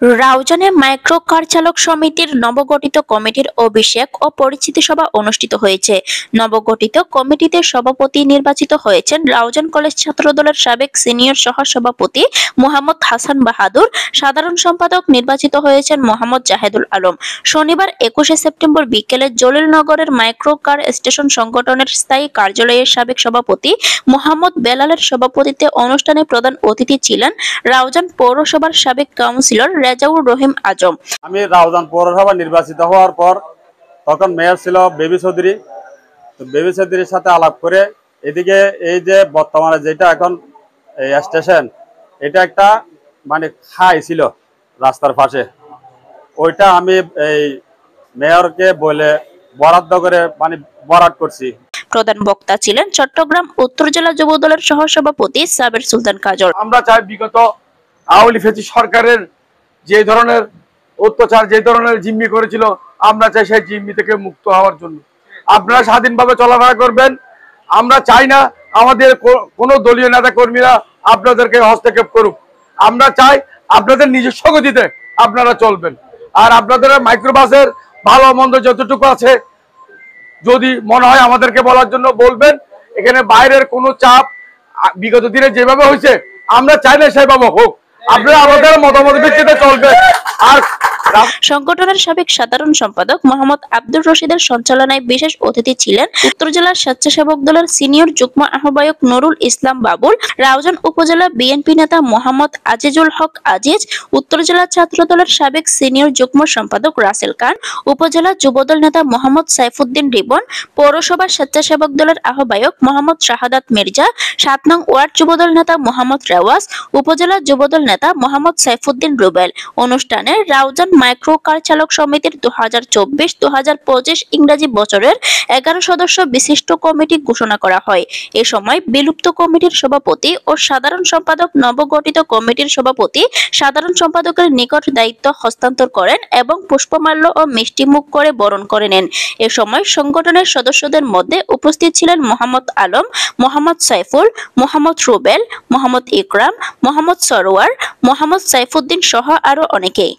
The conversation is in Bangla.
রাউজানে মাইক্রো কার চালক সমিতির নবগঠিত কমিটির অভিষেক ও পরিচিতি সভা অনুষ্ঠিত হয়েছে। নবগঠিত কমিটিতে সভাপতি নির্বাচিত হয়েছেন রাউজান কলেজ ছাত্রদলের সাবেক সিনিয়র সহ সভাপতি মোহাম্মদ হাসান বাহাদুর। সাধারণ সম্পাদক নির্বাচিত হয়েছেন মোহাম্মদ জাহেদুল আলম। শনিবার 21শে সেপ্টেম্বর বিকেলে জলিলনগরের মাইক্রো কার স্টেশন সংগঠনের স্থায়ী কার্যালয়ের সাবেক সভাপতি মোহাম্মদ বেলালের সভাপতিত্বে অনুষ্ঠানে প্রধান অতিথি ছিলেন রাউজান পৌরসভার সাবেক কাউন্সিলর রেজাউর রহিম আজম। আমি রাউজান পৌরসভা নির্বাচিত হওয়ার পর তখন মেয়র ছিল বেবি চৌধুরী। তো বেবি চৌধুরীর সাথে আলাপ করে এদিকে এই যে বর্তমানে যেটা এখন স্টেশন, এটা একটা মানে খাই ছিল রাস্তার পাশে, ওইটা আমি এই মেয়রকে বলে বরাদ্দ করে মানে বরাদ করছি। প্রধান বক্তা ছিলেন চট্টগ্রাম উত্তর জেলা যুবদলের সহসভাপতি সাবের সুলতান কাজল। আমরা চাই বিগত আওয়ামী লীগ সরকারের যে ধরনের অত্যাচার, যে ধরনের জিম্মি করেছিল, আমরা চাই সেই জিম্মি থেকে মুক্ত হওয়ার জন্য আপনারা স্বাধীনভাবে চলাফেরা করবেন। আমরা চাই না আমাদের কোনো দলীয় নেতা কর্মীরা আপনাদেরকে হস্তক্ষেপ করুক। আমরা চাই আপনাদের নিজস্ব গতিতে আপনারা চলবেন। আর আপনাদের মাইক্রোবাসের ভালো মন্দ যতটুকু আছে, যদি মনে হয় আমাদেরকে বলার জন্য বলবেন। এখানে বাইরের কোনো চাপ বিগত দিনে যেভাবে হয়েছে আমরা চাই না সেভাবে হোক। আপনারা আমাদের মতামত ভিত্তিতে চলবেন। আর সংগঠনের সাবেক সাধারণ সম্পাদক মোহাম্মদ আব্দুর রশিদের সঞ্চালনায় বিশেষ অতিথি ছিলেন উত্তর জেলার স্বেচ্ছাসেবক দলের সিনিয়র যুগ্ম আহ্বায়ক নুরুল ইসলাম বাবুল, রাউজান উপজেলা বিএনপি নেতা মোহাম্মদ আজিজুল হক আজিজ, উত্তর জেলা ছাত্র দলের সাবেক সিনিয়র যুগ্ম সম্পাদক রাসেল খান, উপজেলা যুবদল নেতা মোহাম্মদ সাইফুদ্দিন রিবন, পৌরসভা স্বেচ্ছাসেবক দলের আহ্বায়ক মোহাম্মদ শাহাদাত মির্জা, ৭ নং ওয়ার্ড যুবদল নেতা মোহাম্মদ রেওয়াজ, উপজেলা যুবদল নেতা মোহাম্মদ সাইফুদ্দিন রুবেল। অনুষ্ঠানে রাউজান মাইক্রো কার চালক সমিতির 2024-2025 ইংরেজি বছরের 11 সদস্য বিশিষ্ট কমিটি ঘোষণা করা হয়। এ সময় বিলুপ্ত কমিটির সভাপতি ও সাধারণ সম্পাদক নবগঠিত কমিটির সভাপতি সাধারণ সম্পাদকের নিকট দায়িত্ব হস্তান্তর করেন এবং পুষ্পমাল্য ও মিষ্টিমুখ করে বরণ করে নেন। এ সময় সংগঠনের সদস্যদের মধ্যে উপস্থিত ছিলেন মোহাম্মদ আলম, মোহাম্মদ সাইফুল, মোহাম্মদ রুবেল, মোহাম্মদ ইকরাম, মোহাম্মদ সরোয়ার, মোহাম্মদ সাইফুদ্দিন সহ আরো অনেকেই।